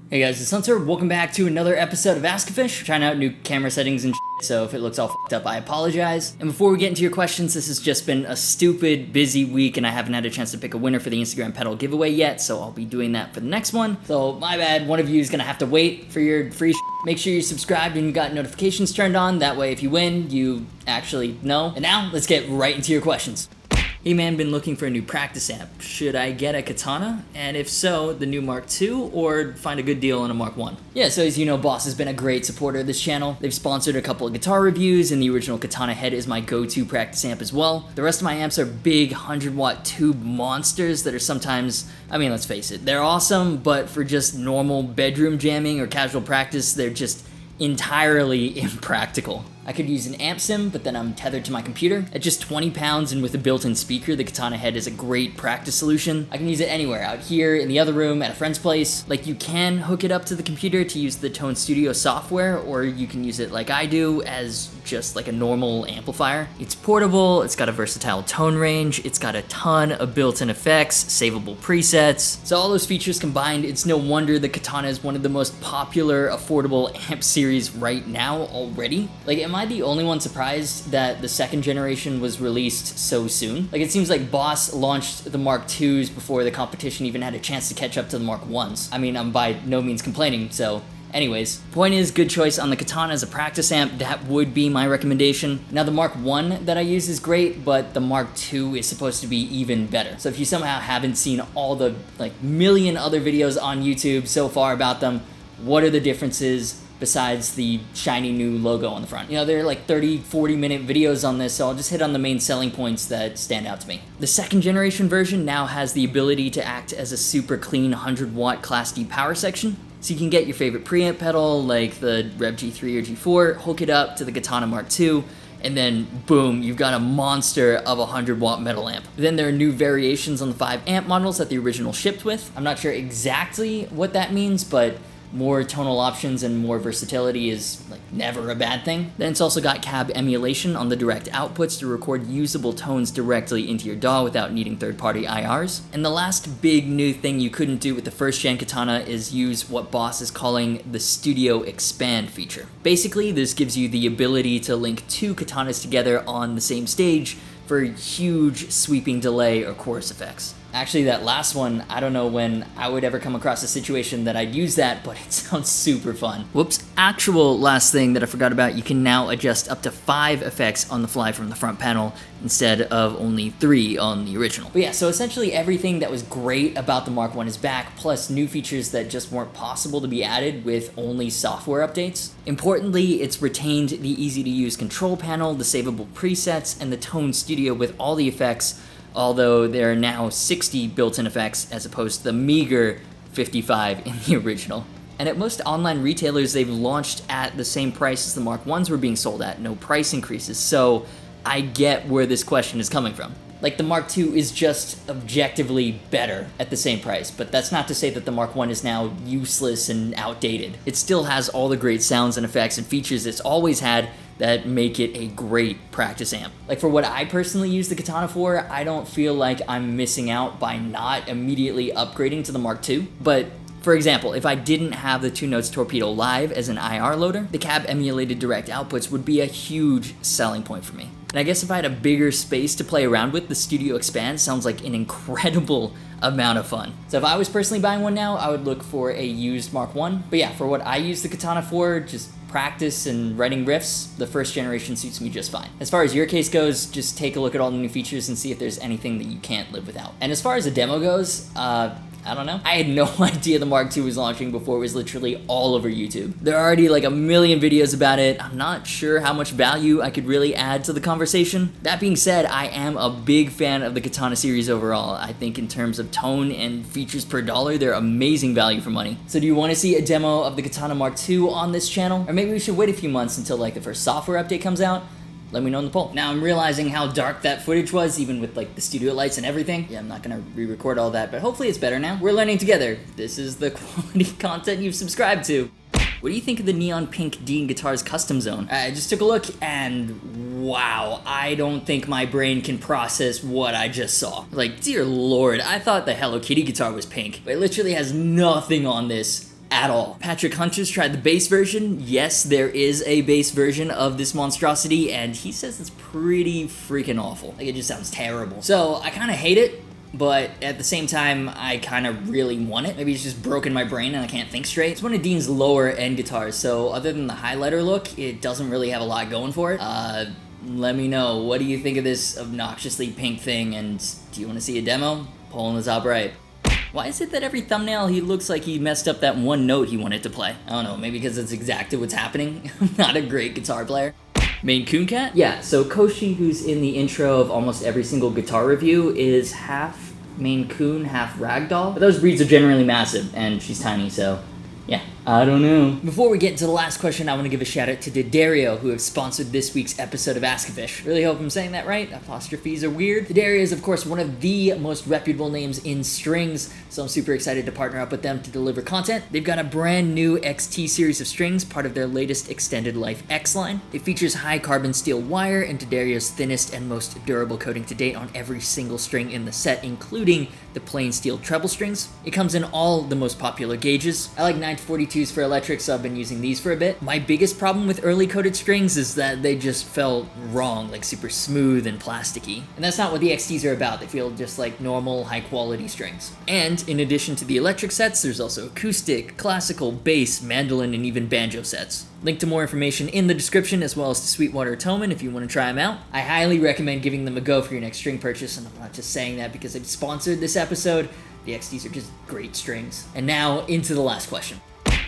Hey guys, it's Hunter. Welcome back to another episode of ASKgufish. Trying out new camera settings and shit, so if it looks all fucked up, I apologize. And before we get into your questions, this has just been a stupid, busy week, and I haven't had a chance to pick a winner for the Instagram pedal giveaway yet, so I'll be doing that for the next one. So, my bad, one of you is gonna have to wait for your free shit. Make sure you're subscribed and you got notifications turned on, that way if you win, you actually know. And now, let's get right into your questions. Hey man, been looking for a new practice amp. Should I get a Katana? And if so, the new Mark II or find a good deal on a Mark I? Yeah, so as you know, Boss has been a great supporter of this channel. They've sponsored a couple of guitar reviews, and the original Katana head is my go-to practice amp as well. The rest of my amps are big 100-watt tube monsters that are sometimes, I mean, let's face it, they're awesome, but for just normal bedroom jamming or casual practice, they're just entirely impractical. I could use an amp sim, but then I'm tethered to my computer. At just 20 pounds and with a built-in speaker, the Katana head is a great practice solution. I can use it anywhere, out here, in the other room, at a friend's place. Like, you can hook it up to the computer to use the Tone Studio software, or you can use it like I do as just like a normal amplifier. It's portable, it's got a versatile tone range, it's got a ton of built-in effects, savable presets. So all those features combined, it's no wonder the Katana is one of the most popular, affordable amp series right now already. Like, am I the only one surprised that the second generation was released so soon? Like, it seems like Boss launched the Mark IIs before the competition even had a chance to catch up to the Mark Is. I mean, I'm by no means complaining, so anyways, point is, good choice on the Katana as a practice amp. That would be my recommendation. Now, the Mark I that I use is great, but the Mark II is supposed to be even better. So if you somehow haven't seen all the million other videos on YouTube so far about them, what are the differences besides the shiny new logo on the front? You know, there are like 30-40 minute videos on this, so I'll just hit on the main selling points that stand out to me. The second generation version now has the ability to act as a super clean 100-watt Class D power section. So you can get your favorite preamp pedal, like the Rev G3 or G4, hook it up to the Katana Mark II, and then boom, you've got a monster of a 100-watt metal amp. Then there are new variations on the 5 amp models that the original shipped with. I'm not sure exactly what that means, but more tonal options and more versatility is never a bad thing. Then it's also got cab emulation on the direct outputs to record usable tones directly into your DAW without needing third-party IRs. And the last big new thing you couldn't do with the first gen Katana is use what Boss is calling the Studio Expand feature. Basically, this gives you the ability to link 2 Katanas together on the same stage for huge sweeping delay or chorus effects. Actually, that last one, I don't know when I would ever come across a situation that I'd use that, but it sounds super fun. Whoops, actual last thing that I forgot about, you can now adjust up to 5 effects on the fly from the front panel instead of only 3 on the original. But yeah, so essentially everything that was great about the Mark I is back, plus new features that just weren't possible to be added with only software updates. Importantly, it's retained the easy-to-use control panel, the savable presets, and the Tone Studio with all the effects, although there are now 60 built-in effects as opposed to the meager 55 in the original. And at most online retailers, they've launched at the same price as the Mark Is were being sold at, no price increases, so I get where this question is coming from. Like, the Mark II is just objectively better at the same price, but that's not to say that the Mark I is now useless and outdated. It still has all the great sounds and effects and features it's always had that make it a great practice amp. Like, for what I personally use the Katana for, I don't feel like I'm missing out by not immediately upgrading to the Mark II. But for example, if I didn't have the 2 Notes Torpedo Live as an IR loader, the cab emulated direct outputs would be a huge selling point for me. And I guess if I had a bigger space to play around with, the Studio Expand sounds like an incredible amount of fun. So if I was personally buying one now, I would look for a used Mark I. But yeah, for what I use the Katana for, just practice and writing riffs, the first generation suits me just fine. As far as your case goes, just take a look at all the new features and see if there's anything that you can't live without. And as far as the demo goes, I don't know. I had no idea the Mark II was launching before it was literally all over YouTube. There are already like a million videos about it. I'm not sure how much value I could really add to the conversation. That being said, I am a big fan of the Katana series overall. I think in terms of tone and features per dollar, they're amazing value for money. So do you want to see a demo of the Katana Mark II on this channel? Or maybe we should wait a few months until like the first software update comes out? Let me know in the poll. Now I'm realizing how dark that footage was, even with like the studio lights and everything. Yeah, I'm not gonna re-record all that, but hopefully it's better now. We're learning together. This is the quality content you've subscribed to. What do you think of the neon pink Dean Guitars custom zone? I just took a look and wow, I don't think my brain can process what I just saw. Like, dear lord, I thought the Hello Kitty guitar was pink, but it literally has nothing on this at all. Patrick Hunter's tried the bass version. Yes, there is a bass version of this monstrosity, and he says it's pretty freaking awful. Like, it just sounds terrible. So I kind of hate it, but at the same time, I kind of really want it. Maybe it's just broken my brain and I can't think straight. It's one of Dean's lower end guitars, so other than the highlighter look, it doesn't really have a lot going for it. Let me know, what do you think of this obnoxiously pink thing, and do you want to see a demo? Poll in the top right. Why is it that every thumbnail he looks like he messed up that one note he wanted to play? I don't know, maybe because it's exactly what's happening. I'm not a great guitar player. Maine Coon Cat? Yeah, so Koshi, who's in the intro of almost every single guitar review, is half Maine Coon, half Ragdoll. But those breeds are generally massive, and she's tiny, so yeah, I don't know. Before we get into the last question, I want to give a shout out to D'Addario, who have sponsored this week's episode of ASKgufish. Really hope I'm saying that right. Apostrophes are weird. D'Addario is, of course, one of the most reputable names in strings, so I'm super excited to partner up with them to deliver content. They've got a brand new XT series of strings, part of their latest extended life X line. It features high carbon steel wire and D'Addario's thinnest and most durable coating to date on every single string in the set, including the plain steel treble strings. It comes in all the most popular gauges. I like 942s for electric, so I've been using these for a bit. My biggest problem with early coated strings is that they just felt wrong, like super smooth and plasticky. And that's not what the XTs are about. They feel just like normal, high quality strings. And in addition to the electric sets, there's also acoustic, classical, bass, mandolin, and even banjo sets. Link to more information in the description, as well as to Sweetwater Toman if you want to try them out. I highly recommend giving them a go for your next string purchase, and I'm not just saying that because they've sponsored this episode. The XTs are just great strings. And now, into the last question.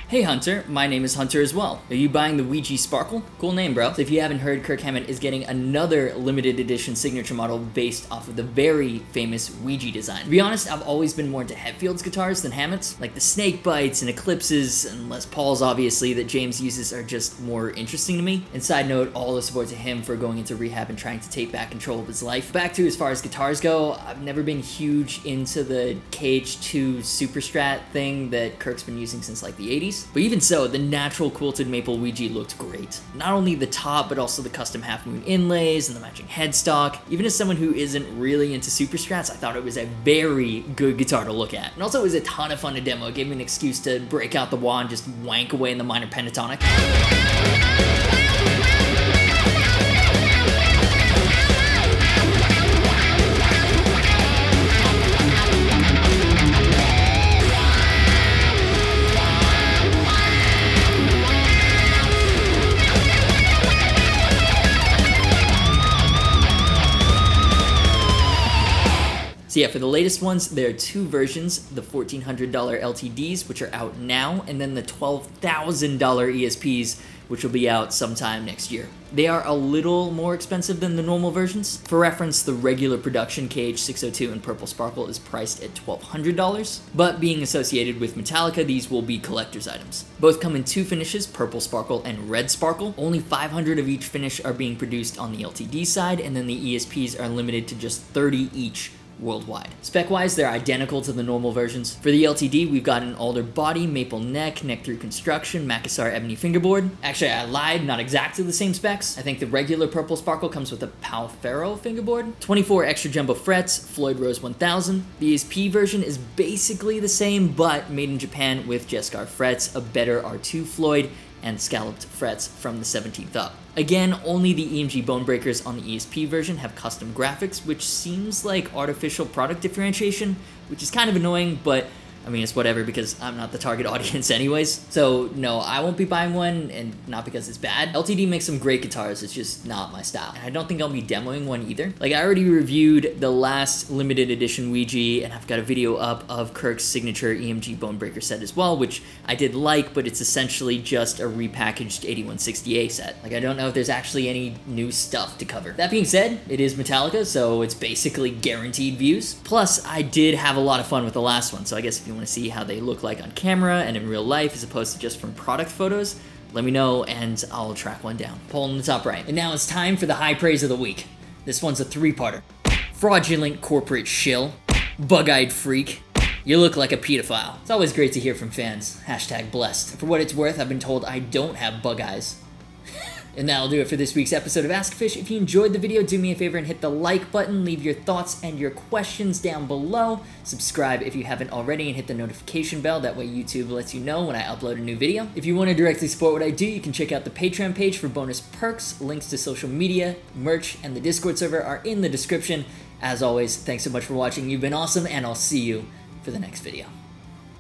Hey Hunter, my name is Hunter as well. Are you buying the Ouija Sparkle? Cool name, bro. So if you haven't heard, Kirk Hammett is getting another limited edition signature model based off of the very famous Ouija design. To be honest, I've always been more into Hetfield's guitars than Hammett's. Like the snake bites and Eclipses and Les Pauls, obviously, that James uses are just more interesting to me. And side note, all the support to him for going into rehab and trying to take back control of his life. Back to as far as guitars go, I've never been huge into the KH2 Super Strat thing that Kirk's been using since like the 80s. But even so, the natural quilted maple Ouija looked great. Not only the top, but also the custom half moon inlays and the matching headstock. Even as someone who isn't really into super strats, I thought it was a very good guitar to look at. And also it was a ton of fun to demo. It gave me an excuse to break out the wah and just wank away in the minor pentatonic. So yeah, for the latest ones, there are two versions, the $1,400 LTDs, which are out now, and then the $12,000 ESPs, which will be out sometime next year. They are a little more expensive than the normal versions. For reference, the regular production KH602 and Purple Sparkle is priced at $1,200, but being associated with Metallica, these will be collector's items. Both come in two finishes, Purple Sparkle and Red Sparkle. Only 500 of each finish are being produced on the LTD side, and then the ESPs are limited to just 30 each worldwide. Spec-wise, they're identical to the normal versions. For the LTD, we've got an alder body, maple neck through construction, Macassar ebony fingerboard. Actually, I lied, not exactly the same specs. I think the regular Purple Sparkle comes with a Palfaro fingerboard, 24 extra jumbo frets, Floyd Rose 1000. The ESP version is basically the same, but made in Japan with Jescar frets, a better R2 Floyd, and scalloped frets from the 17th up. Again, only the EMG bone breakers on the ESP version have custom graphics, which seems like artificial product differentiation, which is kind of annoying, but I mean, it's whatever because I'm not the target audience anyways. So no, I won't be buying one, and not because it's bad. LTD makes some great guitars, it's just not my style. And I don't think I'll be demoing one either. Like, I already reviewed the last limited edition Ouija, and I've got a video up of Kirk's signature EMG Bonebreaker set as well, which I did like, but it's essentially just a repackaged 8160A set. Like, I don't know if there's actually any new stuff to cover. That being said, it is Metallica, so it's basically guaranteed views. Plus, I did have a lot of fun with the last one, so I guess if you want to see how they look like on camera and in real life as opposed to just from product photos, let me know and I'll track one down. Poll in the top right. And now it's time for the high praise of the week. This one's a three-parter. Fraudulent corporate shill. Bug-eyed freak. You look like a pedophile. It's always great to hear from fans. Hashtag blessed. For what it's worth, I've been told I don't have bug eyes. And that'll do it for this week's episode of Askfish. If you enjoyed the video, do me a favor and hit the like button, leave your thoughts and your questions down below. Subscribe if you haven't already and hit the notification bell, that way YouTube lets you know when I upload a new video. If you want to directly support what I do, you can check out the Patreon page for bonus perks. Links to social media, merch, and the Discord server are in the description. As always, thanks so much for watching, you've been awesome, and I'll see you for the next video.